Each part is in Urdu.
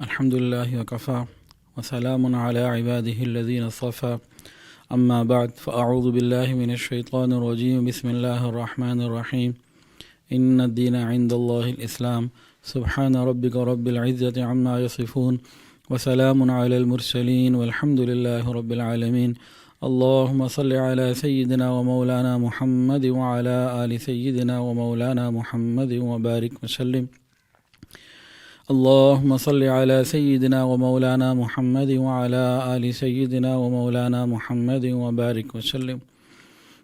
الحمد لله وكفى وسلام على عباده الذين اصطفى أما بعد فأعوذ بالله من الشيطان الرجيم بسم الله الرحمن الرحيم إن الدين عند الله الإسلام سبحان ربك رب العزة عما يصفون وسلام على المرسلين والحمد لله رب العالمين اللهم صل على سيدنا ومولانا محمد وعلى آل سيدنا ومولانا محمد وبارك وسلم اللهم صل على سيدنا ومولانا محمد وعلى آل سيدنا ومولانا محمد وبارك وسلم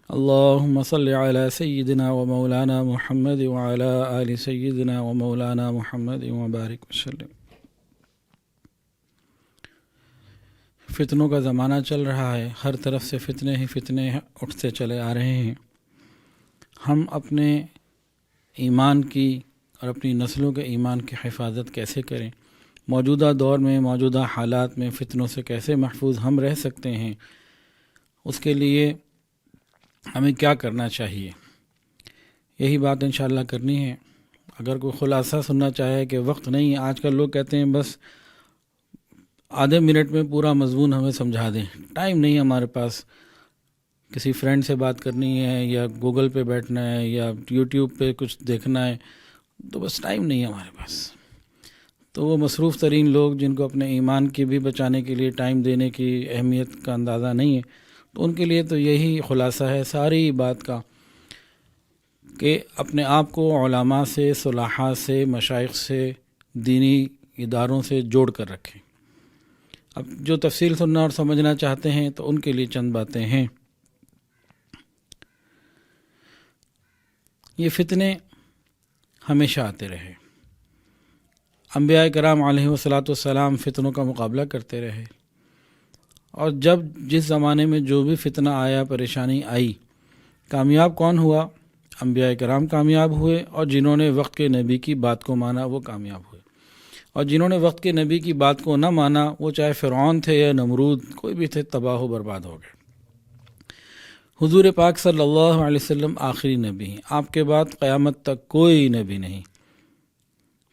اللهم صل على سيدنا ومولانا محمد وعلى آل سيدنا ومولانا محمد وبارك وسلم۔ فتنوں کا زمانہ چل رہا ہے، ہر طرف سے فتنے ہی فتنے اٹھتے چلے آ رہے ہیں۔ ہم اپنے ایمان کی اور اپنی نسلوں کے ایمان کی حفاظت کیسے کریں؟ موجودہ دور میں، موجودہ حالات میں فتنوں سے کیسے محفوظ ہم رہ سکتے ہیں؟ اس کے لیے ہمیں کیا کرنا چاہیے؟ یہی بات انشاءاللہ کرنی ہے۔ اگر کوئی خلاصہ سننا چاہے کہ وقت نہیں، آج کل لوگ کہتے ہیں بس آدھے منٹ میں پورا مضمون ہمیں سمجھا دیں، ٹائم نہیں ہمارے پاس، کسی فرینڈ سے بات کرنی ہے یا گوگل پہ بیٹھنا ہے یا یوٹیوب پہ کچھ دیکھنا ہے، تو بس ٹائم نہیں ہے ہمارے پاس۔ تو وہ مصروف ترین لوگ جن کو اپنے ایمان کی بھی بچانے کے لیے ٹائم دینے کی اہمیت کا اندازہ نہیں ہے، تو ان کے لیے تو یہی خلاصہ ہے ساری بات کا کہ اپنے آپ کو علماء سے، صلاحاء سے، مشائخ سے، دینی اداروں سے جوڑ کر رکھیں۔ اب جو تفصیل سننا اور سمجھنا چاہتے ہیں تو ان کے لیے چند باتیں ہیں۔ یہ فتنے ہمیشہ آتے رہے، انبیاء کرام علیہ والسلام فتنوں کا مقابلہ کرتے رہے، اور جب جس زمانے میں جو بھی فتنہ آیا، پریشانی آئی، کامیاب کون ہوا؟ انبیاء کرام کامیاب ہوئے، اور جنہوں نے وقت کے نبی کی بات کو مانا وہ کامیاب ہوئے، اور جنہوں نے وقت کے نبی کی بات کو نہ مانا، وہ چاہے فرعون تھے یا نمرود، کوئی بھی تھے، تباہ و برباد ہو گئے۔ حضور پاک صلی اللہ علیہ وسلم آخری نبی ہیں، آپ کے بعد قیامت تک کوئی نبی نہیں۔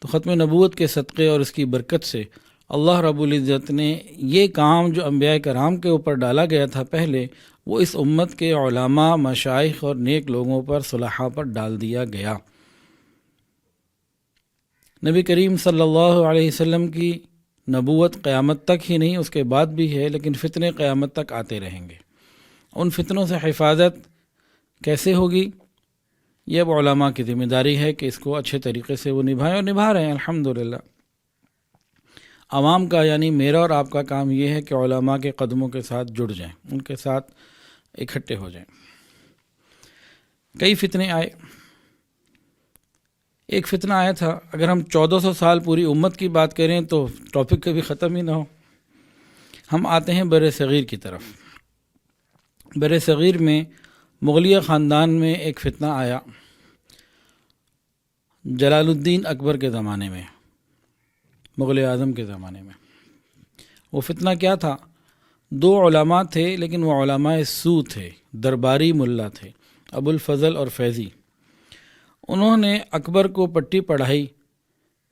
تو ختم نبوت کے صدقے اور اس کی برکت سے اللہ رب العزت نے یہ کام جو انبیاء کرام کے اوپر ڈالا گیا تھا پہلے، وہ اس امت کے علماء، مشائخ اور نیک لوگوں پر، صلحاء پر ڈال دیا گیا۔ نبی کریم صلی اللہ علیہ وسلم کی نبوت قیامت تک ہی نہیں، اس کے بعد بھی ہے، لیکن فتنے قیامت تک آتے رہیں گے۔ ان فتنوں سے حفاظت کیسے ہوگی؟ یہ اب علماء کی ذمہ داری ہے کہ اس کو اچھے طریقے سے وہ نبھائیں، اور نبھا رہے ہیں الحمدللہ۔ عوام کا یعنی میرا اور آپ کا کام یہ ہے کہ علماء کے قدموں کے ساتھ جڑ جائیں، ان کے ساتھ اکٹھے ہو جائیں۔ کئی فتنے آئے۔ ایک فتنہ آیا تھا، اگر ہم 1400 سال پوری امت کی بات کریں تو ٹاپک کبھی ختم ہی نہ ہو۔ ہم آتے ہیں بر صغیر کی طرف۔ بر صغیر میں مغلیہ خاندان میں ایک فتنہ آیا جلال الدین اکبر کے زمانے میں، مغل اعظم کے زمانے میں۔ وہ فتنہ کیا تھا؟ دو علماء تھے، لیکن وہ علماء سو تھے، درباری ملا تھے، ابو الفضل اور فیضی۔ انہوں نے اکبر کو پٹی پڑھائی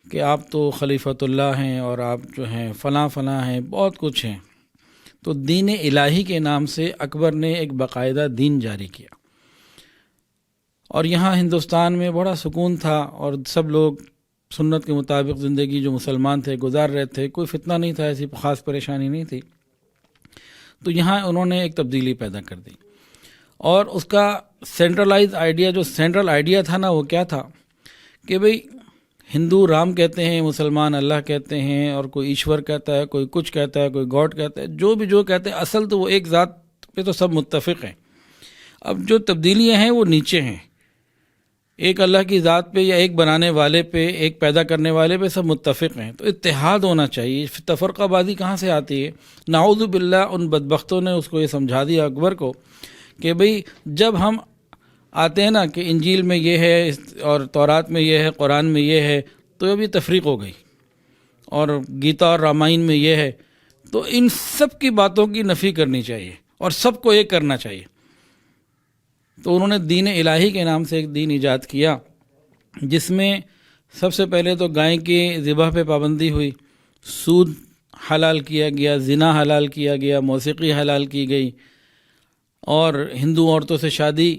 کہ آپ تو خلیفۃ اللہ ہیں اور آپ جو ہیں فلاں فلاں ہیں، بہت کچھ ہیں۔ تو دین الہی کے نام سے اکبر نے ایک باقاعدہ دین جاری کیا، اور یہاں ہندوستان میں بڑا سکون تھا، اور سب لوگ سنت کے مطابق زندگی جو مسلمان تھے گزار رہے تھے، کوئی فتنہ نہیں تھا، ایسی خاص پریشانی نہیں تھی۔ تو یہاں انہوں نے ایک تبدیلی پیدا کر دی، اور اس کا سینٹرلائز آئیڈیا، جو سینٹرل آئیڈیا تھا نا، وہ کیا تھا کہ بھئی ہندو رام کہتے ہیں، مسلمان اللہ کہتے ہیں، اور کوئی ایشور کہتا ہے، کوئی کچھ کہتا ہے، کوئی گاڈ کہتا ہے، جو بھی جو کہتے ہیں، اصل تو وہ ایک ذات پہ تو سب متفق ہیں۔ اب جو تبدیلیاں ہیں وہ نیچے ہیں، ایک اللہ کی ذات پہ یا ایک بنانے والے پہ، ایک پیدا کرنے والے پہ سب متفق ہیں۔ تو اتحاد ہونا چاہیے، تفرقہ بازی کہاں سے آتی ہے؟ نعوذ باللہ ان بدبختوں نے اس کو یہ سمجھا دیا اکبر کو کہ بھئی جب ہم آتے ہیں نا کہ انجیل میں یہ ہے اور تورات میں یہ ہے، قرآن میں یہ ہے، تو ابھی تفریق ہو گئی، اور گیتا اور رامائن میں یہ ہے، تو ان سب کی باتوں کی نفی کرنی چاہیے اور سب کو ایک کرنا چاہیے۔ تو انہوں نے دین الہی کے نام سے ایک دین ایجاد کیا، جس میں سب سے پہلے تو گائے کی ذبح پہ پابندی ہوئی، سود حلال کیا گیا، زنا حلال کیا گیا، موسیقی حلال کی گئی، اور ہندو عورتوں سے شادی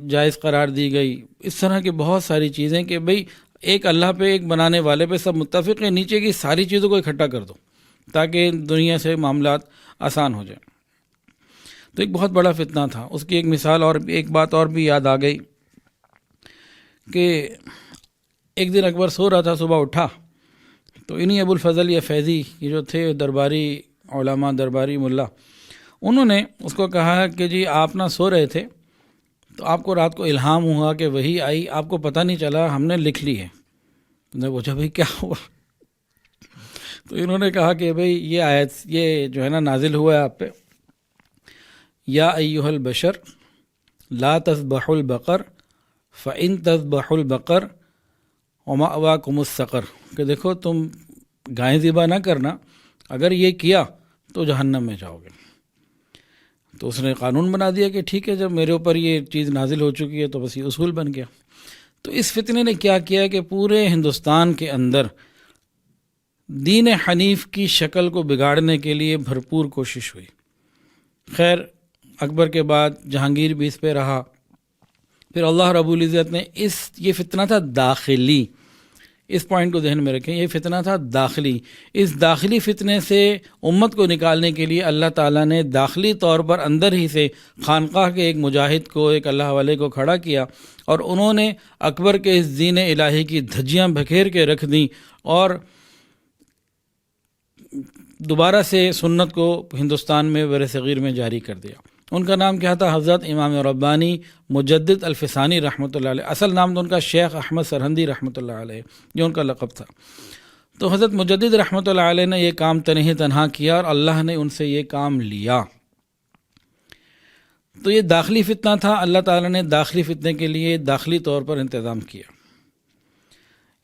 جائز قرار دی گئی. اس طرح کی بہت ساری چیزیں کہ بھئی ایک اللہ پہ، ایک بنانے والے پہ سب متفق ہیں، نیچے کی ساری چیزوں کو اکٹھا کر دو تاکہ دنیا سے معاملات آسان ہو جائیں. تو ایک بہت بڑا فتنہ تھا. اس کی ایک مثال اور ایک بات اور بھی یاد آ گئی کہ ایک دن اکبر سو رہا تھا، صبح اٹھا تو انہی ابو الفضل یا فیضی یہ جو تھے درباری علماء، درباری ملا، انہوں نے اس کو کہا کہ جی آپ نہ سو رہے تھے تو آپ کو رات کو الہام ہوا کہ وہی آئی، آپ کو پتہ نہیں چلا، ہم نے لکھ لی ہے. انہوں نے پوچھا بھئی کیا ہوا؟ تو انہوں نے کہا کہ بھئی یہ آیت یہ جو ہے نا نازل ہوا ہے آپ پہ، یا ایھا البشر لا تذبحوا البقر فإن تذبحوا البقر ومأواکم السقر، کہ دیکھو تم گائے ذبح نہ کرنا، اگر یہ کیا تو جہنم میں جاؤ گے. تو اس نے قانون بنا دیا کہ ٹھیک ہے، جب میرے اوپر یہ چیز نازل ہو چکی ہے تو بس یہ اصول بن گیا. تو اس فتنے نے کیا کیا کہ پورے ہندوستان کے اندر دین حنیف کی شکل کو بگاڑنے کے لیے بھرپور کوشش ہوئی. خیر اکبر کے بعد جہانگیر بھی اس پہ رہا. پھر اللہ رب العزت نے یہ فتنہ تھا داخلی، اس پوائنٹ کو ذہن میں رکھیں، یہ فتنہ تھا داخلی. اس داخلی فتنے سے امت کو نکالنے کے لیے اللہ تعالیٰ نے داخلی طور پر اندر ہی سے خانقاہ کے ایک مجاہد کو، ایک اللہ والے کو کھڑا کیا، اور انہوں نے اکبر کے اس دین الہی کی دھجیاں بکھیر کے رکھ دیں اور دوبارہ سے سنت کو ہندوستان میں بر صغیر میں جاری کر دیا. ان کا نام کیا تھا؟ حضرت امام ربانی مجدد الفسانی رحمۃ اللہ علیہ. اصل نام تو ان کا شیخ احمد سرہندی رحمۃ اللہ علیہ، یہ ان کا لقب تھا. تو حضرت مجدد رحمۃ اللہ علیہ نے یہ کام تنہا کیا اور اللہ نے ان سے یہ کام لیا. تو یہ داخلی فتنہ تھا. اللہ تعالیٰ نے داخلی فتنے کے لیے داخلی طور پر انتظام کیا.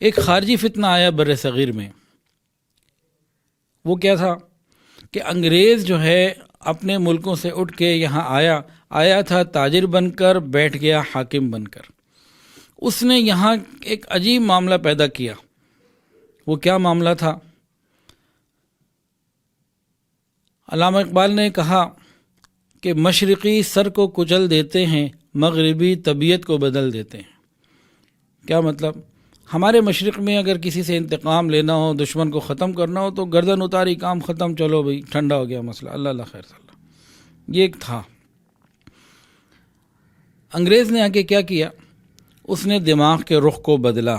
ایک خارجی فتنہ آیا بر صغیر میں. وہ کیا تھا کہ انگریز جو ہے اپنے ملکوں سے اٹھ کے یہاں آیا تھا تاجر بن کر، بیٹھ گیا حاکم بن کر. اس نے یہاں ایک عجیب معاملہ پیدا کیا. وہ کیا معاملہ تھا؟ علامہ اقبال نے کہا کہ مشرقی سر کو کچل دیتے ہیں، مغربی طبیعت کو بدل دیتے ہیں. کیا مطلب؟ ہمارے مشرق میں اگر کسی سے انتقام لینا ہو، دشمن کو ختم کرنا ہو تو گردن اتاری، کام ختم، چلو بھئی ٹھنڈا ہو گیا مسئلہ، اللہ اللہ خیر صلی اللہ. یہ ایک تھا. انگریز نے آگے کیا کیا؟ اس نے دماغ کے رخ کو بدلا،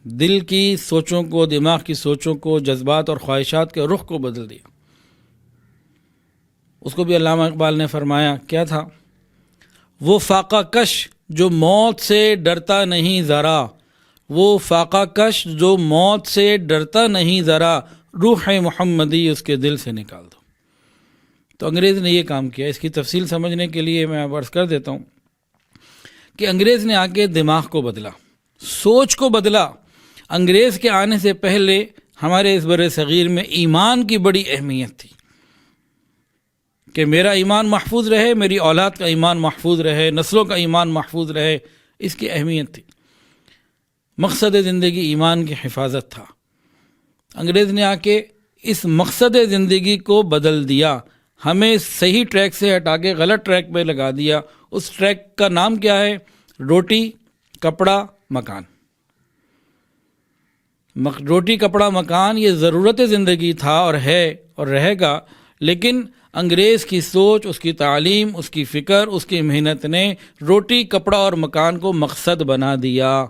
دل کی سوچوں کو، دماغ کی سوچوں کو، جذبات اور خواہشات کے رخ کو بدل دیا. اس کو بھی علامہ اقبال نے فرمایا کیا تھا؟ وہ فاقہ کش جو موت سے ڈرتا نہیں ذرا، وہ فاقہ کش جو موت سے ڈرتا نہیں ذرا، روح محمدی اس کے دل سے نکال دو. تو انگریز نے یہ کام کیا. اس کی تفصیل سمجھنے کے لیے میں عرض کر دیتا ہوں کہ انگریز نے آ کے دماغ کو بدلا، سوچ کو بدلا. انگریز کے آنے سے پہلے ہمارے اس بر صغیر میں ایمان کی بڑی اہمیت تھی کہ میرا ایمان محفوظ رہے، میری اولاد کا ایمان محفوظ رہے، نسلوں کا ایمان محفوظ رہے. اس کی اہمیت تھی. مقصد زندگی ایمان کی حفاظت تھا. انگریز نے آ کے اس مقصد زندگی کو بدل دیا، ہمیں صحیح ٹریک سے ہٹا کے غلط ٹریک پہ لگا دیا. اس ٹریک کا نام کیا ہے؟ روٹی کپڑا مکان. روٹی کپڑا مکان یہ ضرورت زندگی تھا اور ہے اور رہے گا، لیکن انگریز کی سوچ، اس کی تعلیم، اس کی فکر، اس کی محنت نے روٹی کپڑا اور مکان کو مقصد بنا دیا.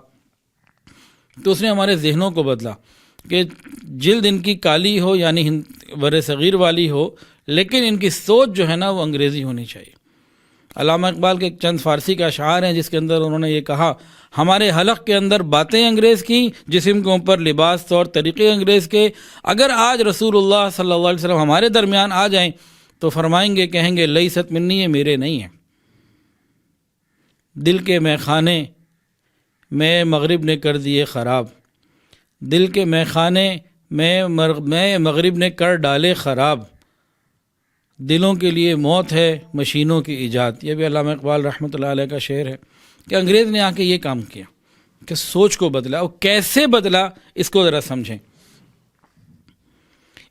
تو اس نے ہمارے ذہنوں کو بدلا کہ جلد ان کی کالی ہو، یعنی بر صغیر والی ہو، لیکن ان کی سوچ جو ہے نا وہ انگریزی ہونی چاہیے. علامہ اقبال کے چند فارسی کے اشعار ہیں جس کے اندر انہوں نے یہ کہا: ہمارے حلق کے اندر باتیں انگریز کی، جسم کے اوپر لباس اور طریقے انگریز کے. اگر آج رسول اللہ صلی اللہ علیہ وسلم ہمارے درمیان آ جائیں تو فرمائیں گے، کہیں گے لیست منی، یہ میرے نہیں ہیں. دل کے میخانے میں مغرب نے کر دیے خراب، دل کے میخانے میں مغرب نے کر ڈالے خراب، دلوں کے لیے موت ہے مشینوں کی ایجاد. یہ بھی علامہ اقبال رحمۃ اللہ علیہ کا شعر ہے کہ انگریز نے آ کے یہ کام کیا کہ سوچ کو بدلا. اور کیسے بدلا اس کو ذرا سمجھیں.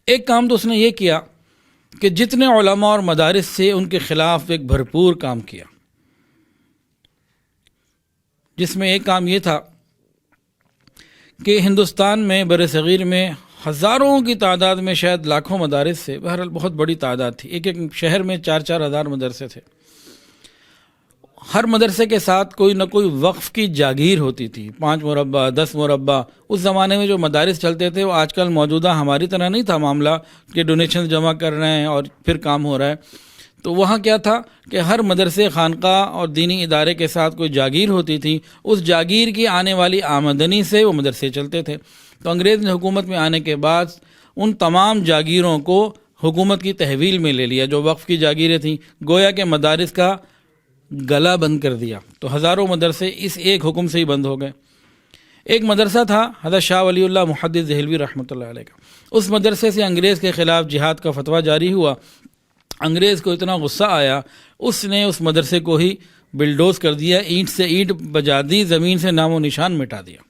ایک کام تو اس نے یہ کیا کہ جتنے علماء اور مدارس سے ان کے خلاف ایک بھرپور کام کیا، جس میں ایک کام یہ تھا کہ ہندوستان میں بر صغیر میں ہزاروں کی تعداد میں، شاید لاکھوں مدارس سے، بہرحال بہت بڑی تعداد تھی، ایک ایک شہر میں 4-4 ہزار مدرسے تھے۔ ہر مدرسے کے ساتھ کوئی نہ کوئی وقف کی جاگیر ہوتی تھی، 5 مربع 10 مربع۔ اس زمانے میں جو مدارس چلتے تھے وہ آج کل موجودہ ہماری طرح نہیں تھا معاملہ کہ ڈونیشن جمع کر رہے ہیں اور پھر کام ہو رہا ہے۔ تو وہاں کیا تھا کہ ہر مدرسے، خانقاہ اور دینی ادارے کے ساتھ کوئی جاگیر ہوتی تھی، اس جاگیر کی آنے والی آمدنی سے وہ مدرسے چلتے تھے۔ تو انگریز نے حکومت میں آنے کے بعد ان تمام جاگیروں کو حکومت کی تحویل میں لے لیا، جو وقف کی جاگیریں تھیں، گویا کہ مدارس کا گلا بند کر دیا۔ تو ہزاروں مدرسے اس ایک حکم سے ہی بند ہو گئے۔ ایک مدرسہ تھا حضرت شاہ ولی اللہ محدث دہلوی رحمۃ اللہ علیہ کا، اس مدرسے سے انگریز کے خلاف جہاد کا فتویٰ جاری ہوا۔ انگریز کو اتنا غصہ آیا، اس نے اس مدرسے کو ہی بلڈوز کر دیا، اینٹ سے اینٹ بجا دی، زمین سے نام و نشان مٹا دیا۔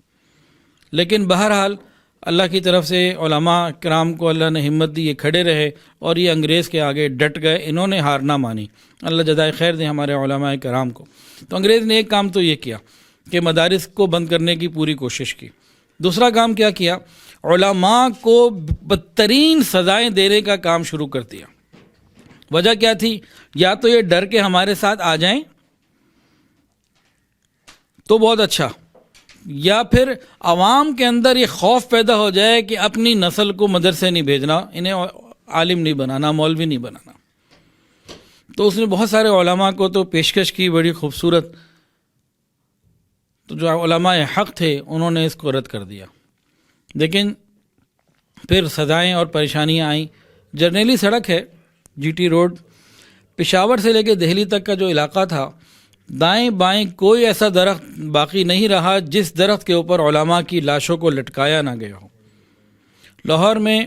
لیکن بہرحال اللہ کی طرف سے علماء کرام کو اللہ نے ہمت دی، یہ کھڑے رہے اور یہ انگریز کے آگے ڈٹ گئے، انہوں نے ہار نہ مانی۔ اللہ جزائے خیر دے ہمارے علماء کرام کو۔ تو انگریز نے ایک کام تو یہ کیا کہ مدارس کو بند کرنے کی پوری کوشش کی۔ دوسرا کام کیا کیا؟ علماء کو بدترین سزائیں دینے کا کام شروع کر دیا۔ وجہ کیا تھی؟ یا تو یہ ڈر کے ہمارے ساتھ آ جائیں تو بہت اچھا، یا پھر عوام کے اندر یہ خوف پیدا ہو جائے کہ اپنی نسل کو مدرسے نہیں بھیجنا، انہیں عالم نہیں بنانا، مولوی نہیں بنانا۔ تو اس نے بہت سارے علماء کو تو پیشکش کی بڑی خوبصورت، تو جو علماء حق تھے انہوں نے اس کو رد کر دیا۔ لیکن پھر سزائیں اور پریشانیاں آئیں۔ جرنیلی سڑک ہے، جی ٹی روڈ، پشاور سے لے کے دہلی تک کا جو علاقہ تھا، دائیں بائیں کوئی ایسا درخت باقی نہیں رہا جس درخت کے اوپر علماء کی لاشوں کو لٹکایا نہ گیا ہو۔ لاہور میں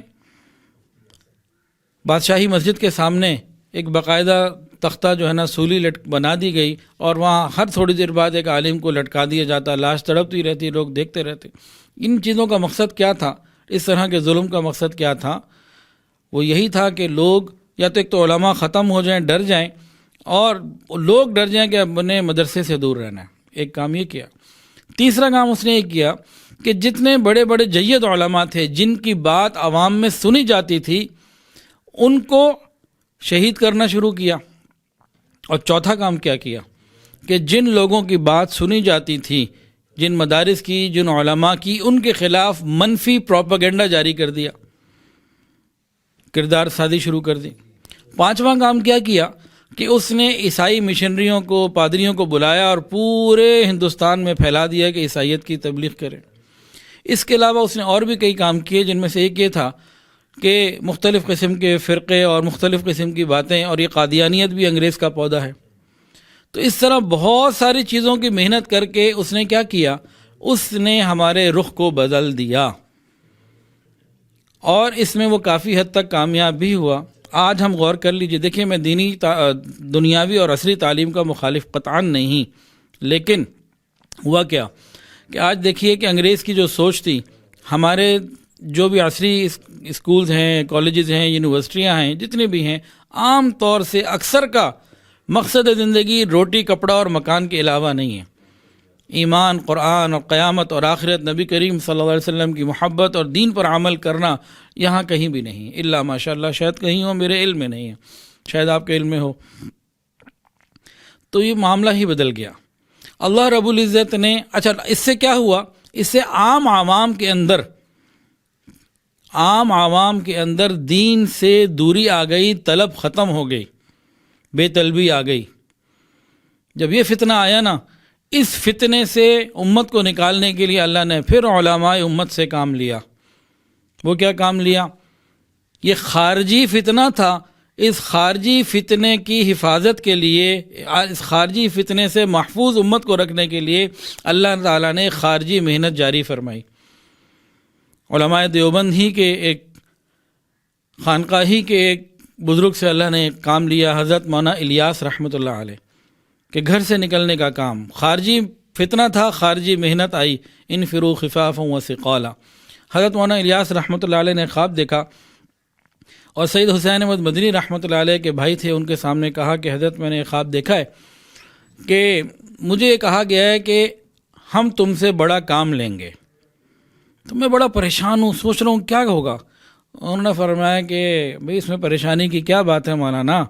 بادشاہی مسجد کے سامنے ایک باقاعدہ تختہ جو ہے نا سولی بنا دی گئی، اور وہاں ہر تھوڑی دیر بعد ایک عالم کو لٹکا دیا جاتا، لاش تڑپتی رہتی، لوگ دیکھتے رہتے۔ ان چیزوں کا مقصد کیا تھا؟ اس طرح کے ظلم کا مقصد کیا تھا؟ وہ یہی تھا کہ لوگ یا تو ایک تو علماء ختم ہو جائیں، ڈر جائیں، اور لوگ ڈر جائیں کہ اپنے مدرسے سے دور رہنا ہے۔ ایک کام یہ کیا۔ تیسرا کام اس نے یہ کیا کہ جتنے بڑے بڑے جید علماء تھے جن کی بات عوام میں سنی جاتی تھی، ان کو شہید کرنا شروع کیا۔ اور چوتھا کام کیا کیا کہ جن لوگوں کی بات سنی جاتی تھی، جن مدارس کی، جن علماء کی، ان کے خلاف منفی پروپیگنڈا جاری کر دیا، کردار سازی شروع کر دی۔ پانچواں کام کیا کیا کہ اس نے عیسائی مشنریوں کو، پادریوں کو بلایا اور پورے ہندوستان میں پھیلا دیا کہ عیسائیت کی تبلیغ کریں۔ اس کے علاوہ اس نے اور بھی کئی کام کیے، جن میں سے ایک یہ تھا کہ مختلف قسم کے فرقے اور مختلف قسم کی باتیں، اور یہ قادیانیت بھی انگریز کا پودا ہے۔ تو اس طرح بہت ساری چیزوں کی محنت کر کے اس نے کیا کیا؟ اس نے ہمارے رخ کو بدل دیا، اور اس میں وہ کافی حد تک کامیاب بھی ہوا۔ آج ہم غور کر لیجئے، دیکھیں میں دینی دنیاوی اور عصری تعلیم کا مخالف قطعاً نہیں، لیکن ہوا کیا کہ آج دیکھیے کہ انگریز کی جو سوچ تھی، ہمارے جو بھی عصری اسکولز ہیں، کالجز ہیں، یونیورسٹیاں ہیں، جتنے بھی ہیں، عام طور سے اکثر کا مقصد زندگی روٹی، کپڑا اور مکان کے علاوہ نہیں ہے۔ ایمان، قرآن اور قیامت اور آخرت، نبی کریم صلی اللہ علیہ وسلم کی محبت اور دین پر عمل کرنا یہاں کہیں بھی نہیں، الا ماشاء اللہ، شاید کہیں ہو، میرے علم میں نہیں ہے، شاید آپ کے علم میں ہو۔ تو یہ معاملہ ہی بدل گیا۔ اللہ رب العزت نے، اچھا اس سے کیا ہوا؟ اس سے عام عوام کے اندر دین سے دوری آ گئی، طلب ختم ہو گئی، بے طلبی آ گئی۔ جب یہ فتنہ آیا نا، اس فتنے سے امت کو نکالنے کے لیے اللہ نے پھر علماء امت سے کام لیا۔ وہ کیا کام لیا؟ یہ خارجی فتنہ تھا، اس خارجی فتنے کی حفاظت کے لیے، اس خارجی فتنے سے محفوظ امت کو رکھنے کے لیے اللہ تعالیٰ نے خارجی محنت جاری فرمائی۔ علماء دیوبند ہی کے ایک خانقاہی کے ایک بزرگ سے اللہ نے کام لیا، حضرت مولانا الیاس رحمۃ اللہ علیہ، کہ گھر سے نکلنے کا کام۔ خارجی فتنہ تھا، خارجی محنت آئی، انفروا خفافا وثقالا۔ حضرت مولانا الیاس رحمۃ اللہ علیہ نے خواب دیکھا اور سید حسین احمد مدنی رحمۃ اللہ علیہ کے بھائی تھے، ان کے سامنے کہا کہ حضرت میں نے ایک خواب دیکھا ہے کہ مجھے یہ کہا گیا ہے کہ ہم تم سے بڑا کام لیں گے، تو میں بڑا پریشان ہوں، سوچ رہا ہوں کیا ہوگا۔ انہوں نے فرمایا کہ بھئی اس میں پریشانی کی کیا بات ہے مولانا،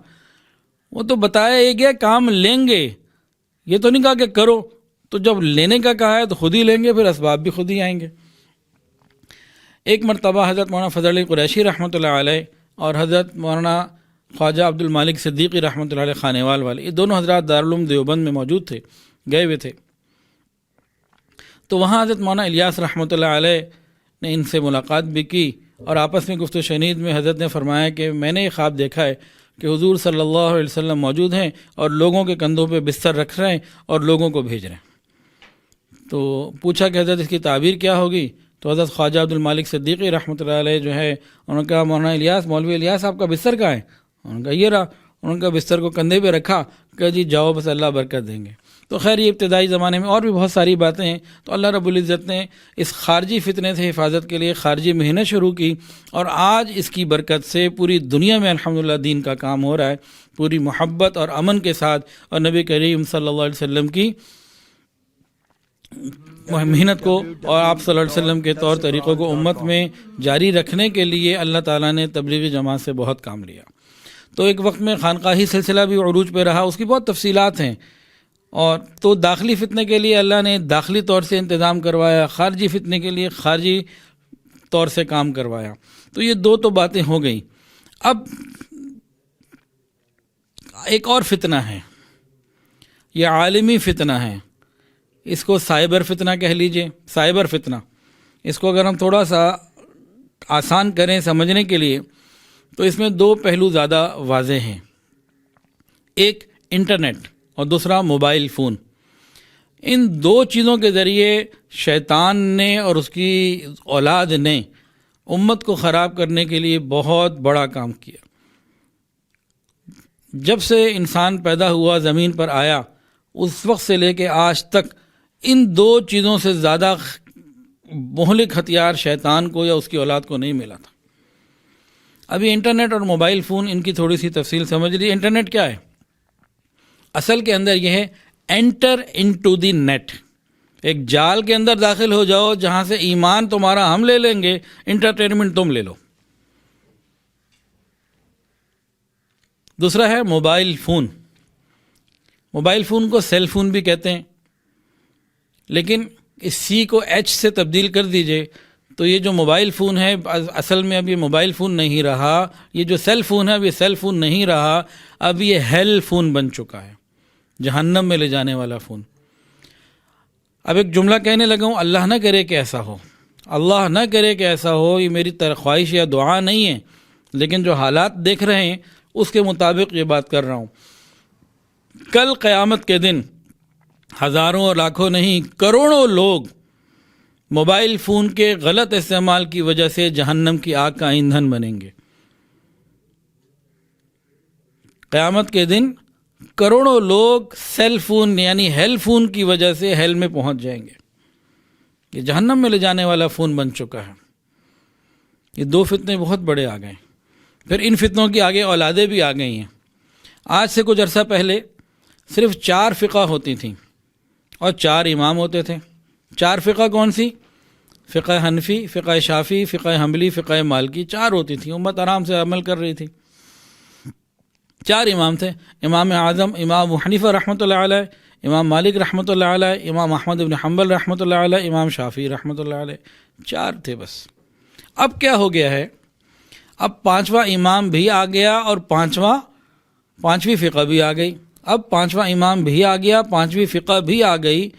وہ تو بتایا یہ گیا کام لیں گے، یہ تو نہیں کہا کہ کرو، تو جب لینے کا کہا ہے تو خود ہی لیں گے، پھر اسباب بھی خود ہی آئیں گے۔ ایک مرتبہ حضرت مولانا فضل علی قریشی رحمۃ اللہ علیہ اور حضرت مولانا خواجہ عبد المالک صدیقی رحمۃ اللہ علیہ خانیوال والے، یہ دونوں حضرات دارالعلوم دیوبند میں موجود تھے، گئے ہوئے تھے، تو وہاں حضرت مولانا الیاس رحمۃ اللہ علیہ نے ان سے ملاقات بھی کی، اور آپس میں گفت و شنید میں حضرت نے فرمایا کہ میں نے یہ خواب دیکھا ہے کہ حضور صلی اللہ علیہ وسلم موجود ہیں اور لوگوں کے کندھوں پہ بستر رکھ رہے ہیں اور لوگوں کو بھیج رہے ہیں۔ تو پوچھا کہ حضرت اس کی تعبیر کیا ہوگی؟ تو حضرت خواجہ عبد المالک صدیقی رحمۃ اللہ علیہ جو ہے، انہوں نے کہا مولانا الیاس، مولوی الیاس آپ کا بستر کہاں ہے؟ انہوں نے کہا یہ رہا۔ انہوں نے کہا بستر کو کندھے پہ رکھا کہ جی جاؤ، بس اللہ برکت دیں گے۔ تو خیر یہ ابتدائی زمانے میں اور بھی بہت ساری باتیں ہیں۔ تو اللہ رب العزت نے اس خارجی فتنے سے حفاظت کے لیے خارجی محنت شروع کی، اور آج اس کی برکت سے پوری دنیا میں الحمدللہ دین کا کام ہو رہا ہے، پوری محبت اور امن کے ساتھ، اور نبی کریم صلی اللہ علیہ وسلم کی محنت کو اور آپ صلی اللہ علیہ وسلم کے طور طریقوں کو امت میں جاری رکھنے کے لیے اللہ تعالیٰ نے تبلیغی جماعت سے بہت کام لیا۔ تو ایک وقت میں خانقاہی سلسلہ بھی عروج پہ رہا، اس کی بہت تفصیلات ہیں، اور تو داخلی فتنے کے لیے اللہ نے داخلی طور سے انتظام کروایا، خارجی فتنے کے لیے خارجی طور سے کام کروایا۔ تو یہ دو تو باتیں ہو گئیں۔ اب ایک اور فتنہ ہے، یہ عالمی فتنہ ہے، اس کو سائبر فتنہ کہہ لیجئے، سائبر فتنہ۔ اس کو اگر ہم تھوڑا سا آسان کریں سمجھنے کے لیے تو اس میں دو پہلو زیادہ واضح ہیں، ایک انٹرنیٹ اور دوسرا موبائل فون۔ ان دو چیزوں کے ذریعے شیطان نے اور اس کی اولاد نے امت کو خراب کرنے کے لیے بہت بڑا کام کیا۔ جب سے انسان پیدا ہوا زمین پر آیا، اس وقت سے لے کے آج تک ان دو چیزوں سے زیادہ مہلک ہتھیار شیطان کو یا اس کی اولاد کو نہیں ملا تھا۔ ابھی انٹرنیٹ اور موبائل فون، ان کی تھوڑی سی تفصیل سمجھ لیجیے۔ انٹرنیٹ کیا ہے؟ اصل کے اندر یہ ہے انٹر انٹو دی نیٹ، ایک جال کے اندر داخل ہو جاؤ جہاں سے ایمان تمہارا ہم لے لیں گے، انٹرٹینمنٹ تم لے لو۔ دوسرا ہے موبائل فون۔ موبائل فون کو سیل فون بھی کہتے ہیں، لیکن اس سی کو ایچ سے تبدیل کر دیجئے تو یہ جو موبائل فون ہے اصل میں اب یہ موبائل فون نہیں رہا، یہ جو سیل فون ہے اب یہ سیل فون نہیں رہا، اب یہ ہیل فون بن چکا ہے، جہنم میں لے جانے والا فون۔ اب ایک جملہ کہنے لگا ہوں، اللہ نہ کرے کہ ایسا ہو، اللہ نہ کرے کہ ایسا ہو، یہ میری خواہش یا دعا نہیں ہے، لیکن جو حالات دیکھ رہے ہیں اس کے مطابق یہ بات کر رہا ہوں۔ کل قیامت کے دن ہزاروں اور لاکھوں نہیں، کروڑوں لوگ موبائل فون کے غلط استعمال کی وجہ سے جہنم کی آگ کا ایندھن بنیں گے۔ قیامت کے دن کروڑوں لوگ سیل فون یعنی ہیل فون کی وجہ سے ہیل میں پہنچ جائیں گے۔ یہ جہنم میں لے جانے والا فون بن چکا ہے۔ یہ دو فتنے بہت بڑے آ گئے، پھر ان فتنوں کی آگے اولادیں بھی آ گئی ہیں۔ آج سے کچھ عرصہ پہلے صرف 4 فقہ ہوتی تھیں اور 4 امام ہوتے تھے۔ 4 فقہ کون سی؟ فقہ حنفی، فقہ شافعی، فقہ حنبلی، فقہ مالکی، 4 ہوتی تھیں، امت آرام سے عمل کر رہی تھی۔ 4 امام تھے، امام اعظم امام ابو حنیفہ رحمۃ اللہ علیہ، امام مالک رحمۃ اللہ علیہ، امام احمد بن حنبل رحمۃ اللہ علیہ، امام شافعی رحمۃ اللہ علیہ، 4 تھے بس۔ اب کیا ہو گیا ہے؟ اب 5واں امام بھی آ گیا اور 5ویں فقہ بھی آ گئی۔ اب 5واں امام بھی آ گیا، 5ویں فقہ بھی آ گئی۔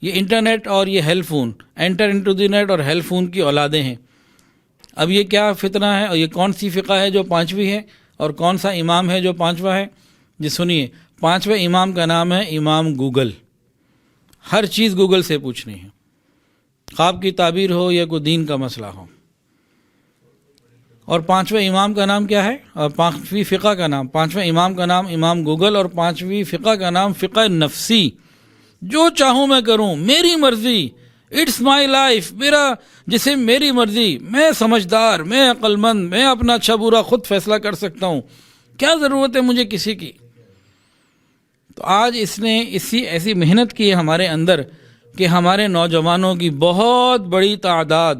یہ انٹرنیٹ اور یہ hell phone, enter into the net اور ہیل فون کی اولادیں ہیں۔ اب یہ کیا فتنہ ہے اور یہ کون سی فقہ ہے جو 5ویں ہے اور کون سا امام ہے جو 5واں ہے؟ جی سنیے، 5ویں امام کا نام ہے امام گوگل۔ ہر چیز گوگل سے پوچھنی ہے، خواب کی تعبیر ہو یا کوئی دین کا مسئلہ ہو۔ اور 5ویں امام کا نام کیا ہے؟ اور 5ویں فقہ کا نام، 5ویں امام کا نام امام گوگل اور 5ویں فقہ کا نام فقہ نفسی۔ جو چاہوں میں کروں، میری مرضی، اٹس مائی لائف، میرا جسم، میری مرضی، میں سمجھدار، میں عقل مند، میں اپنا اچھا برا خود فیصلہ کر سکتا ہوں، کیا ضرورت ہے مجھے کسی کی۔ تو آج اس نے ایسی محنت کی ہے ہمارے اندر کہ ہمارے نوجوانوں کی بہت بڑی تعداد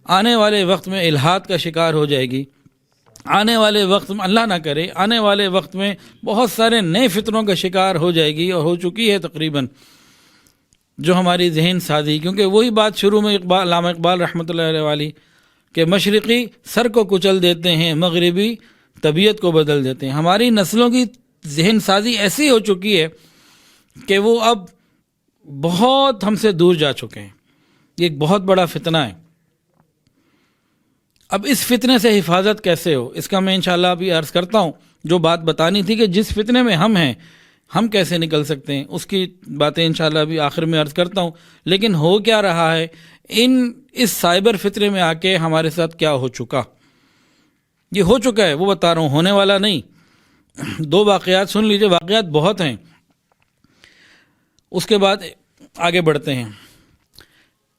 آنے والے وقت میں الحاد کا شکار ہو جائے گی، آنے والے وقت میں اللہ نہ کرے، آنے والے وقت میں بہت سارے نئے فتنوں کا شکار ہو جائے گی، اور ہو چکی ہے تقریباً، جو ہماری ذہن سازی، کیونکہ وہی بات شروع میں علامہ اقبال رحمۃ اللہ علیہ والی کہ مشرقی سر کو کچل دیتے ہیں، مغربی طبیعت کو بدل دیتے ہیں۔ ہماری نسلوں کی ذہن سازی ایسی ہو چکی ہے کہ وہ اب بہت ہم سے دور جا چکے ہیں۔ یہ ایک بہت بڑا فتنہ ہے۔ اب اس فتنے سے حفاظت کیسے ہو، اس کا میں انشاءاللہ ابھی عرض کرتا ہوں۔ جو بات بتانی تھی کہ جس فتنے میں ہم ہیں، ہم کیسے نکل سکتے ہیں، اس کی باتیں انشاءاللہ ابھی آخر میں عرض کرتا ہوں۔ لیکن ہو کیا رہا ہے، اس سائبر فتنے میں آ کے ہمارے ساتھ کیا ہو چکا، یہ ہو چکا ہے، وہ بتا رہا ہوں، ہونے والا نہیں۔ 2 واقعات سن لیجئے، واقعات بہت ہیں، اس کے بعد آگے بڑھتے ہیں۔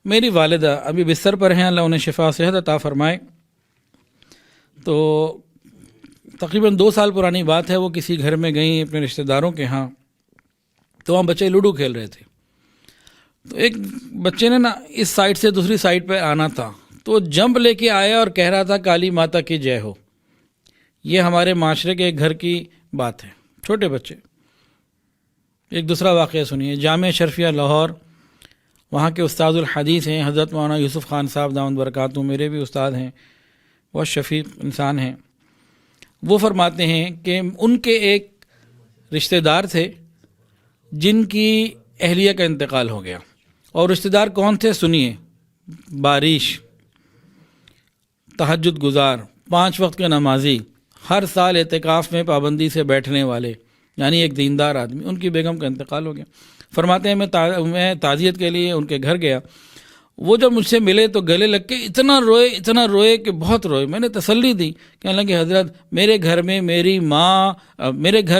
میری والدہ ابھی بستر پر ہیں، اللہ انہیں شفا و صحت عطا فرمائے۔ تو تقریباً 2 سال پرانی بات ہے، وہ کسی گھر میں گئیں اپنے رشتہ داروں کے ہاں، تو وہاں بچے لوڈو کھیل رہے تھے۔ تو ایک بچے نے اس سائڈ سے دوسری سائڈ پہ آنا تھا، تو جمپ لے کے آیا اور کہہ رہا تھا کالی ماتا کی جے ہو۔ یہ ہمارے معاشرے کے گھر کی بات ہے، چھوٹے بچے۔ ایک دوسرا واقعہ سنیے، جامعہ شرفیہ لاہور، وہاں کے استاد الحدیث ہیں حضرت مولانا یوسف خان صاحب دامت برکاتہ، میرے بھی استاد ہیں، بہت شفیق انسان ہیں۔ وہ فرماتے ہیں کہ ان کے ایک رشتہ دار تھے جن کی اہلیہ کا انتقال ہو گیا، اور رشتہ دار کون تھے سنیے، بارش، تہجد گزار، 5 وقت کے نمازی، ہر سال اعتکاف میں پابندی سے بیٹھنے والے، یعنی ایک دیندار آدمی۔ ان کی بیگم کا انتقال ہو گیا۔ فرماتے ہیں میں تعزیت کے لیے ان کے گھر گیا، وہ جب مجھ سے ملے تو گلے لگ کے اتنا روئے کہ بہت روئے۔ میں نے تسلی دی، کہنے لگے حضرت میرے گھر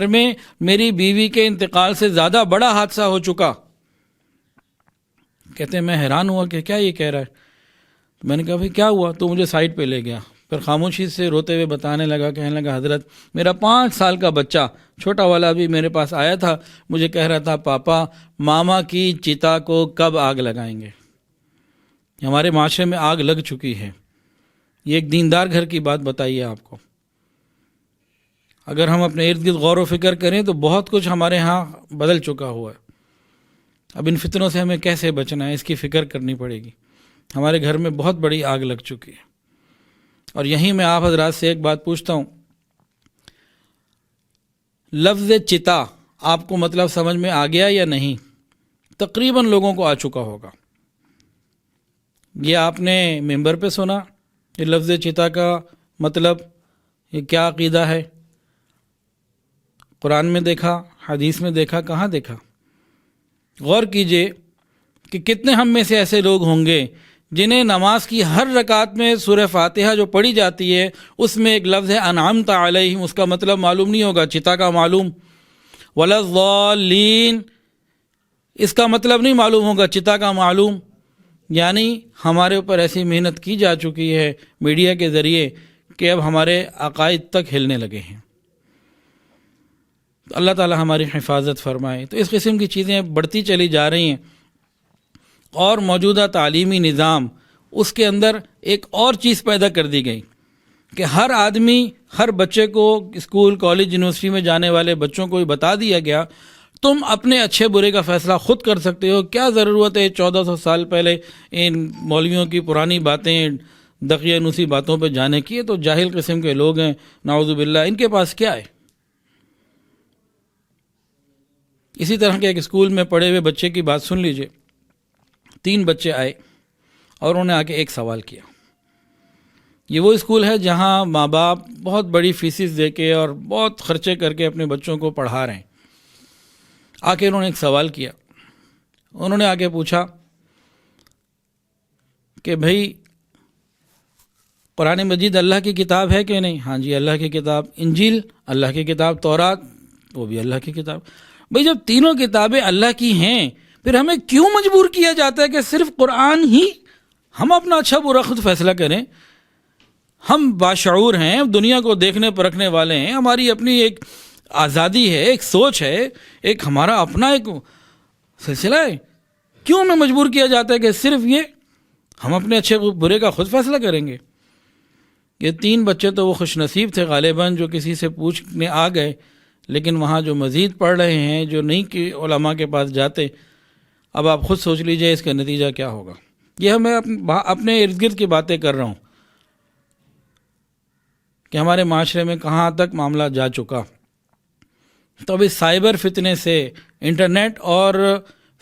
میں میری بیوی کے انتقال سے زیادہ بڑا حادثہ ہو چکا۔ کہتے ہیں میں حیران ہوا کہ کیا یہ کہہ رہا ہے۔ میں نے کہا بھئی کیا ہوا؟ تو مجھے سائڈ پہ لے گیا، پھر خاموشی سے روتے ہوئے بتانے لگا، کہنے لگا حضرت میرا 5 سال کا بچہ چھوٹا والا بھی میرے پاس آیا تھا، مجھے کہہ رہا تھا پاپا ماما کی چتا کو کب آگ لگائیں گے۔ ہمارے معاشرے میں آگ لگ چکی ہے۔ یہ ایک دیندار گھر کی بات بتائیے آپ کو۔ اگر ہم اپنے ارد گرد غور و فکر کریں تو بہت کچھ ہمارے ہاں بدل چکا ہوا ہے۔ اب ان فتنوں سے ہمیں کیسے بچنا ہے، اس کی فکر کرنی پڑے گی۔ ہمارے گھر میں بہت بڑی آگ لگ چکی ہے۔ اور یہیں میں آپ حضرات سے ایک بات پوچھتا ہوں، لفظ چتا آپ کو مطلب سمجھ میں آ گیا یا نہیں؟ تقریباً لوگوں کو آ چکا ہوگا۔ یہ آپ نے ممبر پہ سنا، یہ لفظ چتا کا مطلب، یہ کیا عقیدہ ہے؟ قرآن میں دیکھا، حدیث میں دیکھا، کہاں دیکھا؟ غور کیجئے کہ کتنے ہم میں سے ایسے لوگ ہوں گے جنہیں نماز کی ہر رکعت میں سورہ فاتحہ جو پڑھی جاتی ہے اس میں ایک لفظ ہے انعمت علیہم، اس کا مطلب معلوم نہیں ہوگا، چتا کا معلوم، ولا الضالین اس کا مطلب نہیں معلوم ہوگا، چتا کا معلوم۔ یعنی ہمارے اوپر ایسی محنت کی جا چکی ہے میڈیا کے ذریعے کہ اب ہمارے عقائد تک ہلنے لگے ہیں۔ اللہ تعالی ہماری حفاظت فرمائے۔ تو اس قسم کی چیزیں بڑھتی چلی جا رہی ہیں، اور موجودہ تعلیمی نظام اس کے اندر ایک اور چیز پیدا کر دی گئی کہ ہر آدمی، ہر بچے کو، اسکول کالج یونیورسٹی میں جانے والے بچوں کو بتا دیا گیا تم اپنے اچھے برے کا فیصلہ خود کر سکتے ہو، کیا ضرورت ہے 1400 سال پہلے ان مولویوں کی پرانی باتیں، دقیہ نوسی باتوں پہ جانے کی؟ تو جاہل قسم کے لوگ ہیں، نعوذ باللہ، ان کے پاس کیا ہے؟ اسی طرح کے ایک اسکول میں پڑھے ہوئے بچے کی بات سن لیجئے۔ 3 بچے آئے اور انہوں نے آ کے ایک سوال کیا۔ یہ وہ اسکول ہے جہاں ماں باپ بہت بڑی فیسز دے کے اور بہت خرچے کر کے اپنے بچوں کو پڑھا رہے ہیں۔ آ کے انہوں نے ایک سوال کیا، انہوں نے آ کے پوچھا کہ بھئی قرآن مجید اللہ کی کتاب ہے کہ نہیں؟ ہاں جی اللہ کی کتاب۔ انجیل اللہ کی کتاب، تورات وہ بھی اللہ کی کتاب۔ بھئی جب تینوں کتابیں اللہ کی ہیں، پھر ہمیں کیوں مجبور کیا جاتا ہے کہ صرف قرآن ہی ہم اپنا اچھا برا خود فیصلہ کریں؟ ہم باشعور ہیں، دنیا کو دیکھنے پرکھنے والے ہیں، ہماری اپنی ایک آزادی ہے، ایک سوچ ہے، ایک ہمارا اپنا ایک سلسلہ ہے. کیوں ہمیں مجبور کیا جاتا ہے کہ صرف یہ ہم اپنے اچھے برے کا خود فیصلہ کریں گے؟ یہ 3 بچے تو وہ خوش نصیب تھے غالباً جو کسی سے پوچھنے آ گئے، لیکن وہاں جو مزید پڑھ رہے ہیں، جو نہیں کہ علماء کے پاس جاتے، اب آپ خود سوچ لیجئے اس کا نتیجہ کیا ہوگا. یہ میں اپنے ارد گرد کی باتیں کر رہا ہوں کہ ہمارے معاشرے میں کہاں تک معاملہ جا چکا. تو اب اس سائبر فتنے سے انٹرنیٹ اور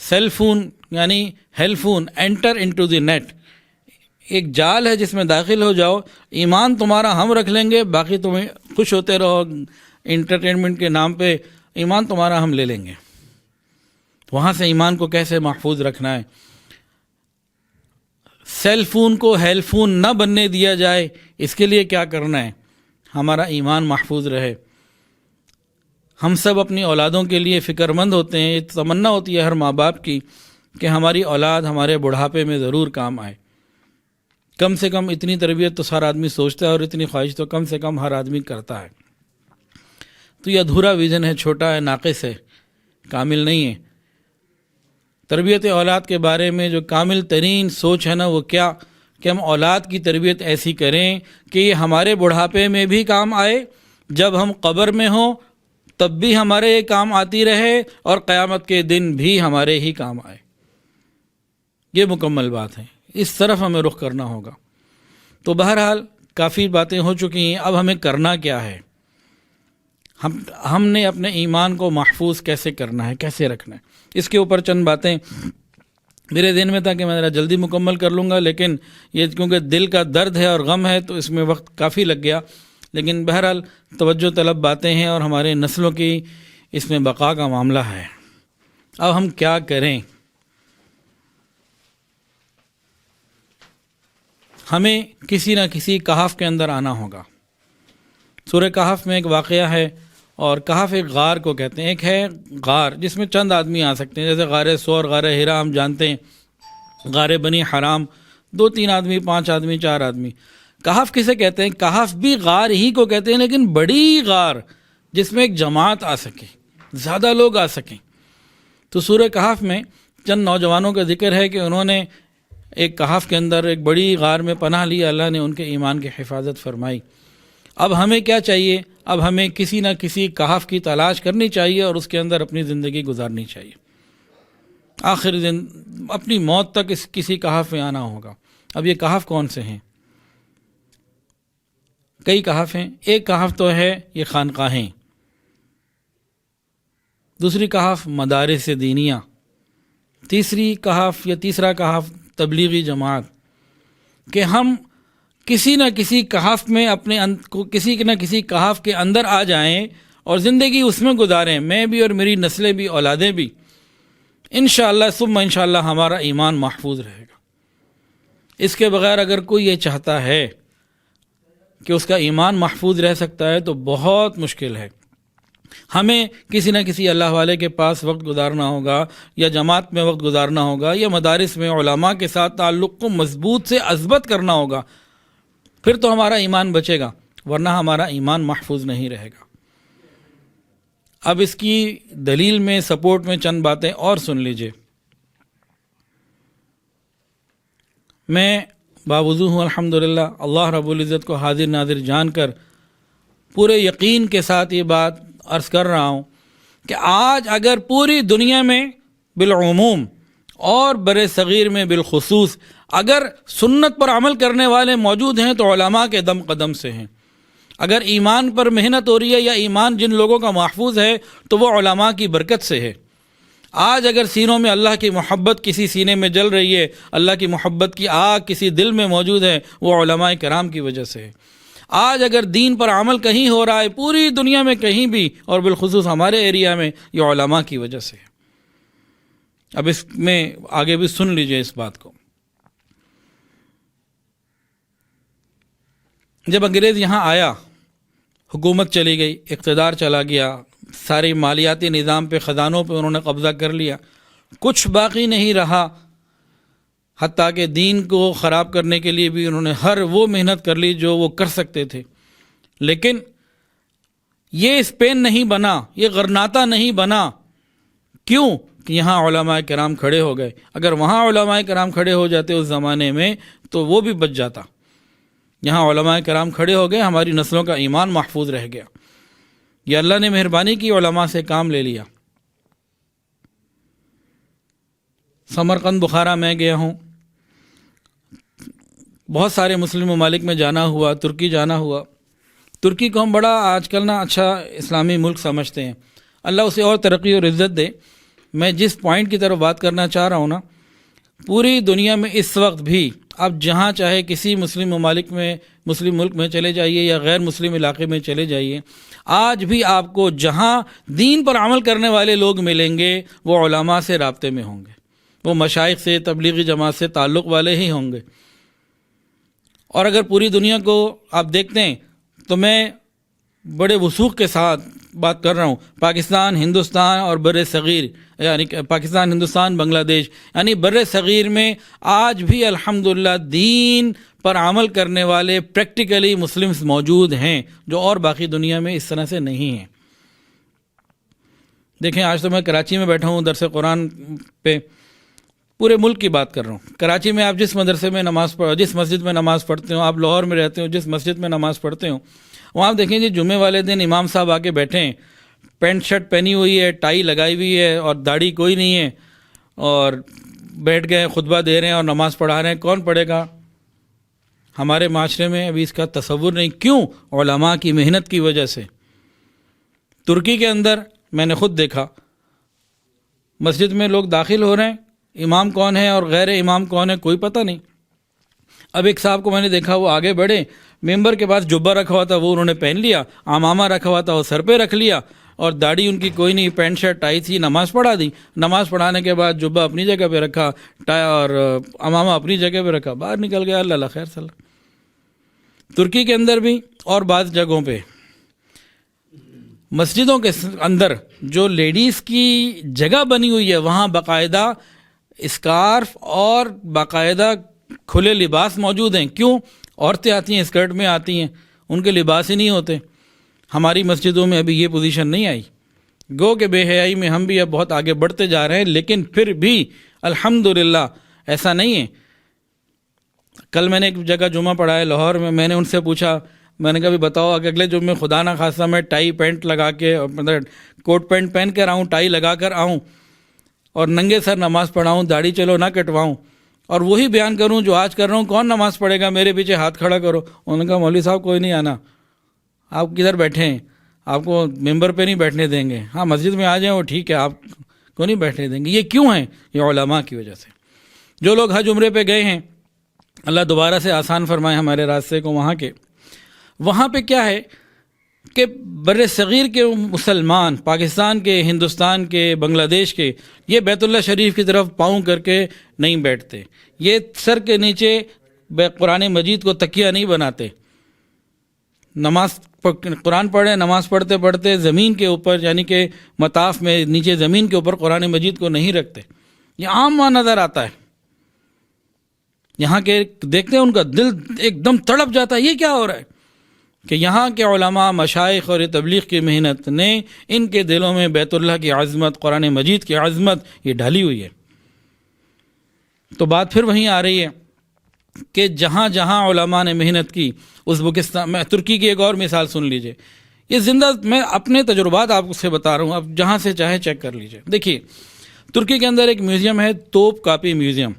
سیل فون یعنی hell phone enter into the net ایک جال ہے جس میں داخل ہو جاؤ، ایمان تمہارا ہم رکھ لیں گے، باقی تمہیں خوش ہوتے رہو انٹرٹینمنٹ کے نام پہ، ایمان تمہارا ہم لے لیں گے. وہاں سے ایمان کو کیسے محفوظ رکھنا ہے؟ سیل فون کو ہیل فون نہ بننے دیا جائے، اس کے لیے کیا کرنا ہے؟ ہمارا ایمان محفوظ رہے. ہم سب اپنی اولادوں کے لیے فکر مند ہوتے ہیں، یہ تمنا ہوتی ہے ہر ماں باپ کی کہ ہماری اولاد ہمارے بڑھاپے میں ضرور کام آئے. کم سے کم اتنی تربیت تو ہر آدمی سوچتا ہے، اور اتنی خواہش تو کم سے کم ہر آدمی کرتا ہے. تو یہ ادھورا ویژن ہے، چھوٹا ہے، ناقص ہے، کامل نہیں ہے. تربیت اولاد کے بارے میں جو کامل ترین سوچ ہے نا، وہ کیا کہ ہم اولاد کی تربیت ایسی کریں کہ یہ ہمارے بڑھاپے میں بھی کام آئے، جب ہم قبر میں ہوں تب بھی ہمارے یہ کام آتی رہے، اور قیامت کے دن بھی ہمارے ہی کام آئے. یہ مکمل بات ہے، اس طرف ہمیں رخ کرنا ہوگا. تو بہرحال کافی باتیں ہو چکی ہیں، اب ہمیں کرنا کیا ہے؟ ہم نے اپنے ایمان کو محفوظ کیسے کرنا ہے، کیسے رکھنا ہے؟ اس کے اوپر چند باتیں میرے ذہن میں تھا کہ میں ذرا جلدی مکمل کر لوں گا، لیکن یہ کیونکہ دل کا درد ہے اور غم ہے تو اس میں وقت کافی لگ گیا. لیکن بہرحال توجہ طلب باتیں ہیں، اور ہمارے نسلوں کی اس میں بقا کا معاملہ ہے. اب ہم کیا کریں؟ ہمیں کسی نہ کسی کہف کے اندر آنا ہوگا. سورہ کہف میں ایک واقعہ ہے، اور کہف ایک غار کو کہتے ہیں. ایک ہے غار جس میں چند آدمی آ سکتے ہیں، جیسے غار سور، غار ہرا ہم جانتے ہیں، غار بنی حرام 2-3 آدمی، 5 آدمی، 4 آدمی. کہف کسے کہتے ہیں؟ کہف بھی غار ہی کو کہتے ہیں، لیکن بڑی غار جس میں ایک جماعت آ سکے، زیادہ لوگ آ سکیں. تو سورہ کہف میں چند نوجوانوں کا ذکر ہے کہ انہوں نے ایک کہف کے اندر ایک بڑی غار میں پناہ لی، اللہ نے ان کے ایمان کی حفاظت فرمائی. اب ہمیں کیا چاہیے؟ اب ہمیں کسی نہ کسی کہف کی تلاش کرنی چاہیے اور اس کے اندر اپنی زندگی گزارنی چاہیے. آخر دن اپنی موت تک کسی کہف میں آنا ہوگا. اب یہ کہف کون سے ہیں؟ کئی کہف ہیں. ایک کہف تو ہے یہ خانقاہیں، دوسری کہف مدارس دینیہ، تیسری کہف یا تیسرا کہف تبلیغی جماعت. کہ ہم کسی نہ کسی کہف میں کسی نہ کسی کہف کے اندر آ جائیں اور زندگی اس میں گزاریں، میں بھی اور میری نسلیں بھی، اولادیں بھی. انشاءاللہ ثم انشاءاللہ ہمارا ایمان محفوظ رہے گا. اس کے بغیر اگر کوئی یہ چاہتا ہے کہ اس کا ایمان محفوظ رہ سکتا ہے تو بہت مشکل ہے. ہمیں کسی نہ کسی اللہ والے کے پاس وقت گزارنا ہوگا، یا جماعت میں وقت گزارنا ہوگا، یا مدارس میں علماء کے ساتھ تعلق کو مضبوط سے اثبت کرنا ہوگا. پھر تو ہمارا ایمان بچے گا، ورنہ ہمارا ایمان محفوظ نہیں رہے گا. اب اس کی دلیل میں، سپورٹ میں چند باتیں اور سن لیجئے. میں باوضو ہوں الحمدللہ، اللہ رب العزت کو حاضر ناظر جان کر پورے یقین کے ساتھ یہ بات عرض کر رہا ہوں کہ آج اگر پوری دنیا میں بالعموم اور بر صغیر میں بالخصوص اگر سنت پر عمل کرنے والے موجود ہیں تو علماء کے دم قدم سے ہیں. اگر ایمان پر محنت ہو رہی ہے یا ایمان جن لوگوں کا محفوظ ہے تو وہ علماء کی برکت سے ہے. آج اگر سینوں میں اللہ کی محبت کسی سینے میں جل رہی ہے، اللہ کی محبت کی آگ کسی دل میں موجود ہے، وہ علماء کرام کی وجہ سے ہے. آج اگر دین پر عمل کہیں ہو رہا ہے پوری دنیا میں کہیں بھی، اور بالخصوص ہمارے ایریا میں، یہ علماء کی وجہ سے ہے. اب اس میں آگے بھی سن لیجئے اس بات کو. جب انگریز یہاں آیا، حکومت چلی گئی، اقتدار چلا گیا، سارے مالیاتی نظام پہ، خزانوں پہ انہوں نے قبضہ کر لیا، کچھ باقی نہیں رہا، حتیٰ کہ دین کو خراب کرنے کے لیے بھی انہوں نے ہر وہ محنت کر لی جو وہ کر سکتے تھے، لیکن یہ اسپین نہیں بنا، یہ غرناطہ نہیں بنا۔ کیوں؟ کہ یہاں علماء کرام کھڑے ہو گئے۔ اگر وہاں علماء کرام کھڑے ہو جاتے اس زمانے میں تو وہ بھی بچ جاتا۔ یہاں علماء کرام کھڑے ہو گئے، ہماری نسلوں کا ایمان محفوظ رہ گیا۔ یہ اللہ نے مہربانی کی، علماء سے کام لے لیا۔ سمرقند بخارا میں گیا ہوں، بہت سارے مسلم ممالک میں جانا ہوا، ترکی جانا ہوا۔ ترکی کو ہم بڑا آج کل اچھا اسلامی ملک سمجھتے ہیں، اللہ اسے اور ترقی اور عزت دے۔ میں جس پوائنٹ کی طرف بات کرنا چاہ رہا ہوں نا، پوری دنیا میں اس وقت بھی آپ جہاں چاہے کسی مسلم ممالک میں، مسلم ملک میں چلے جائیے یا غیر مسلم علاقے میں چلے جائیے، آج بھی آپ کو جہاں دین پر عمل کرنے والے لوگ ملیں گے وہ علماء سے رابطے میں ہوں گے، وہ مشائخ سے، تبلیغی جماعت سے تعلق والے ہی ہوں گے۔ اور اگر پوری دنیا کو آپ دیکھتے ہیں تو میں بڑے وثوق کے ساتھ بات کر رہا ہوں، پاکستان، ہندوستان اور بر صغیر، یعنی پاکستان، ہندوستان، بنگلہ دیش، یعنی بر صغیر میں آج بھی الحمدللہ دین پر عمل کرنے والے پریکٹیکلی مسلمز موجود ہیں، جو اور باقی دنیا میں اس طرح سے نہیں ہیں۔ دیکھیں، آج تو میں کراچی میں بیٹھا ہوں درس قرآن پہ، پورے ملک کی بات کر رہا ہوں۔ کراچی میں آپ جس مدرسے میں جس مسجد میں نماز پڑھتے ہو، آپ لاہور میں رہتے ہو، جس مسجد میں نماز پڑھتے ہو، وہاں آپ دیکھیں جی جمعے والے دن امام صاحب آ کے بیٹھے ہیں، پینٹ شرٹ پہنی ہوئی ہے، ٹائی لگائی ہوئی ہے اور داڑھی کوئی نہیں ہے، اور بیٹھ گئے خطبہ دے رہے ہیں اور نماز پڑھا رہے ہیں۔ کون پڑھے گا؟ ہمارے معاشرے میں ابھی اس کا تصور نہیں۔ کیوں؟ علماء کی محنت کی وجہ سے۔ ترکی کے اندر میں نے خود دیکھا، مسجد میں لوگ داخل ہو رہے ہیں، امام کون ہے اور غیر امام کون ہے کوئی پتہ نہیں۔ اب ایک صاحب کو میں نے دیکھا، وہ آگے بڑھے، ممبر کے پاس جبہ رکھا ہوا تھا وہ انہوں نے پہن لیا، عمامہ رکھا ہوا تھا وہ سر پہ رکھ لیا، اور داڑھی ان کی کوئی نہیں، پینٹ شرٹ آئی تھی، نماز پڑھا دی۔ نماز پڑھانے کے بعد جبہ اپنی جگہ پہ رکھا، اور عمامہ اپنی جگہ پہ رکھا، باہر نکل گیا۔ اللہ خیر صلی اللہ۔ ترکی کے اندر بھی اور بعض جگہوں پہ مسجدوں کے اندر جو لیڈیز کی جگہ بنی ہوئی ہے، وہاں باقاعدہ اسکارف اور باقاعدہ کھلے لباس موجود ہیں۔ کیوں؟ عورتیں آتی ہیں اسکرٹ میں آتی ہیں، ان کے لباس ہی نہیں ہوتے۔ ہماری مسجدوں میں ابھی یہ پوزیشن نہیں آئی، گو کہ بے حیائی میں ہم بھی اب بہت آگے بڑھتے جا رہے ہیں، لیکن پھر بھی الحمدللہ ایسا نہیں ہے۔ کل میں نے ایک جگہ جمعہ پڑھا ہے لاہور میں نے ان سے پوچھا، میں نے کہا بھی بتاؤ کہ اگلے جمعے خدا نہ خاصہ میں ٹائی پینٹ لگا کے، مطلب کوٹ پینٹ پہن کر آؤں، ٹائی لگا کر آؤں اور ننگے سر نماز پڑھاؤں، داڑھی چلو نہ کٹواؤں، اور وہی بیان کروں جو آج کر رہا ہوں، کون نماز پڑھے گا؟ میرے پیچھے ہاتھ کھڑا کرو۔ انہوں نے کہا مولوی صاحب کوئی نہیں آنا، آپ کدھر بیٹھے ہیں، آپ کو ممبر پہ نہیں بیٹھنے دیں گے، ہاں مسجد میں آ جائیں وہ ٹھیک ہے، آپ کو نہیں بیٹھنے دیں گے۔ یہ کیوں ہے؟ یہ علماء کی وجہ سے۔ جو لوگ حج عمرے پہ گئے ہیں، اللہ دوبارہ سے آسان فرمائے ہمارے راستے کو وہاں پہ کیا ہے کہ بر صغیر کے مسلمان، پاکستان کے، ہندوستان کے، بنگلہ دیش کے، یہ بیت اللہ شریف کی طرف پاؤں کر کے نہیں بیٹھتے، یہ سر کے نیچے قرآن مجید کو تکیہ نہیں بناتے، نماز قرآن پڑھیں، نماز پڑھتے پڑھتے زمین کے اوپر، یعنی کہ مطاف میں نیچے زمین کے اوپر قرآن مجید کو نہیں رکھتے۔ یہ عام وہاں نظر آتا ہے، یہاں کے دیکھتے ہیں ان کا دل ایک دم تڑپ جاتا ہے، یہ کیا ہو رہا ہے؟ کہ یہاں کے علماء، مشائخ اور تبلیغ کی محنت نے ان کے دلوں میں بیت اللہ کی عظمت، قرآن مجید کی عظمت یہ ڈالی ہوئی ہے۔ تو بات پھر وہیں آ رہی ہے کہ جہاں جہاں علماء نے محنت کی، ازبکستان میں، ترکی کی ایک اور مثال سن لیجئے، یہ زندہ میں اپنے تجربات آپ سے بتا رہا ہوں، آپ جہاں سے چاہیں چیک کر لیجئے۔ دیکھیے ترکی کے اندر ایک میوزیم ہے، توپ کاپی میوزیم،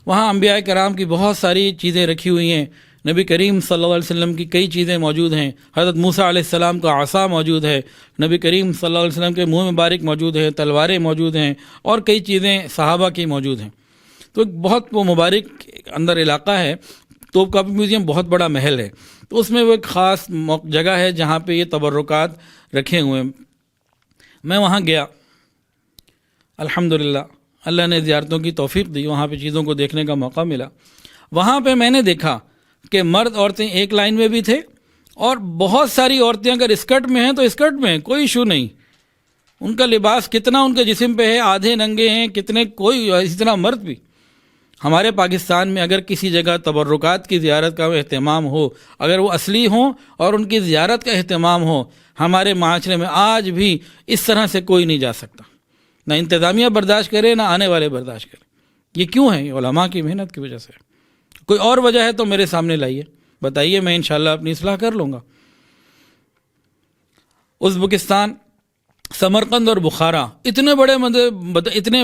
وہاں انبیاء کرام کی بہت ساری چیزیں رکھی ہوئی ہیں، نبی کریم صلی اللہ علیہ وسلم کی کئی چیزیں موجود ہیں، حضرت موسیٰ علیہ السلام کا عصا موجود ہے، نبی کریم صلی اللہ علیہ وسلم کے منہ مبارک موجود ہے، تلواریں موجود ہیں، اور کئی چیزیں صحابہ کی موجود ہیں۔ تو ایک بہت وہ مبارک اندر علاقہ ہے، توپ کاپی میوزیم بہت بڑا محل ہے، تو اس میں وہ ایک خاص جگہ ہے جہاں پہ یہ تبرکات رکھے ہوئے ہیں۔ میں وہاں گیا، الحمدللہ اللہ نے زیارتوں کی توفیق دی، وہاں پہ چیزوں کو دیکھنے کا موقع ملا۔ وہاں پہ میں نے دیکھا کہ مرد عورتیں ایک لائن میں بھی تھے، اور بہت ساری عورتیں اگر اسکرٹ میں ہیں تو اسکرٹ میں ہیں، کوئی ایشو نہیں، ان کا لباس کتنا ان کے جسم پہ ہے، آدھے ننگے ہیں، کتنے، کوئی اسی طرح مرد بھی۔ ہمارے پاکستان میں اگر کسی جگہ تبرکات کی زیارت کا اہتمام ہو، اگر وہ اصلی ہوں اور ان کی زیارت کا اہتمام ہو، ہمارے معاشرے میں آج بھی اس طرح سے کوئی نہیں جا سکتا، نہ انتظامیہ برداشت کرے نہ آنے والے برداشت کرے۔ یہ کیوں ہے؟ یہ علماء کی محنت کی وجہ سے۔ کوئی اور وجہ ہے تو میرے سامنے لائیے، بتائیے، میں انشاءاللہ اپنی اصلاح کر لوں گا۔ ازبکستان، سمرقند اور بخارا اتنے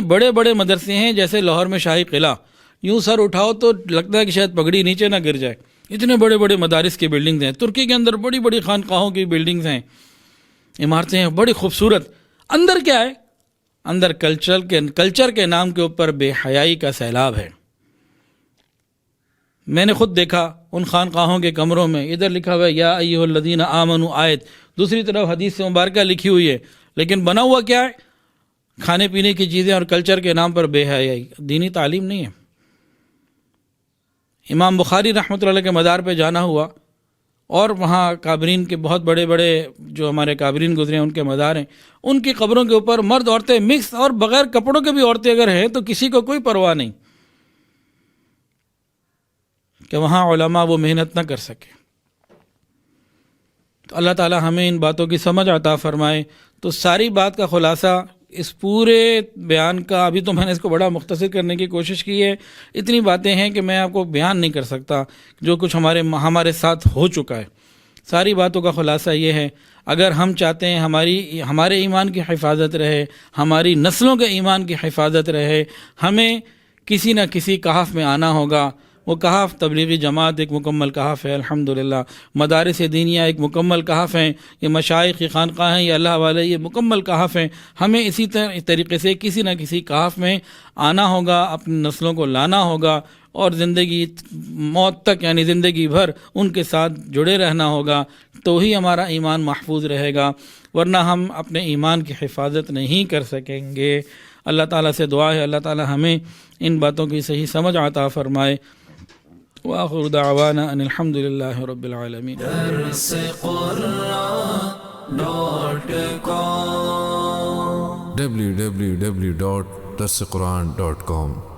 بڑے بڑے مدرسے ہیں، جیسے لاہور میں شاہی قلعہ، یوں سر اٹھاؤ تو لگتا ہے کہ شاید پگڑی نیچے نہ گر جائے، اتنے بڑے بڑے مدارس کی بلڈنگز ہیں۔ ترکی کے اندر بڑی بڑی خانقاہوں کی بلڈنگز ہیں، عمارتیں ہیں بڑی خوبصورت۔ اندر کیا ہے؟ اندر کلچر کے نام کے اوپر بے حیائی کا سیلاب ہے۔ میں نے خود دیکھا ان خانقاہوں کے کمروں میں ادھر لکھا ہوا ہے یا ایھا الذین آمنوا آیت، دوسری طرف حدیث مبارکہ لکھی ہوئی ہے، لیکن بنا ہوا کیا ہے؟ کھانے پینے کی چیزیں اور کلچر کے نام پر بے حیائی، دینی تعلیم نہیں ہے۔ امام بخاری رحمۃ اللہ علیہ کے مزار پہ جانا ہوا، اور وہاں کابرین کے بہت بڑے بڑے جو ہمارے کابرین گزرے ہیں ان کے مزار ہیں، ان کی قبروں کے اوپر مرد عورتیں مکس، اور بغیر کپڑوں کے بھی عورتیں اگر ہیں تو کسی کو کوئی پرواہ نہیں کہ وہاں علماء وہ محنت نہ کر سکے۔ تو اللہ تعالی ہمیں ان باتوں کی سمجھ عطا فرمائے۔ تو ساری بات کا خلاصہ اس پورے بیان کا، ابھی تو میں نے اس کو بڑا مختصر کرنے کی کوشش کی ہے، اتنی باتیں ہیں کہ میں آپ کو بیان نہیں کر سکتا جو کچھ ہمارے ساتھ ہو چکا ہے۔ ساری باتوں کا خلاصہ یہ ہے، اگر ہم چاہتے ہیں ہمارے ایمان کی حفاظت رہے، ہماری نسلوں کے ایمان کی حفاظت رہے، ہمیں کسی نہ کسی کہف میں آنا ہوگا۔ وہ کہف تبلیغی جماعت ایک مکمل کہف ہے الحمدللہ، مدارس دینیہ ایک مکمل کہف ہیں، یہ مشائخ کی خانقاہ ہیں، یہ اللہ والے، یہ مکمل کہف ہیں۔ ہمیں اسی طریقے سے کسی نہ کسی کہف میں آنا ہوگا، اپنی نسلوں کو لانا ہوگا، اور زندگی موت تک یعنی زندگی بھر ان کے ساتھ جڑے رہنا ہوگا، تو ہی ہمارا ایمان محفوظ رہے گا، ورنہ ہم اپنے ایمان کی حفاظت نہیں کر سکیں گے۔ اللہ تعالیٰ سے دعا ہے اللہ تعالیٰ ہمیں ان باتوں کی صحیح سمجھ عطا فرمائے۔ وآخر دعوانا ان الحمد للہ رب العالمین۔ www.darsequran.com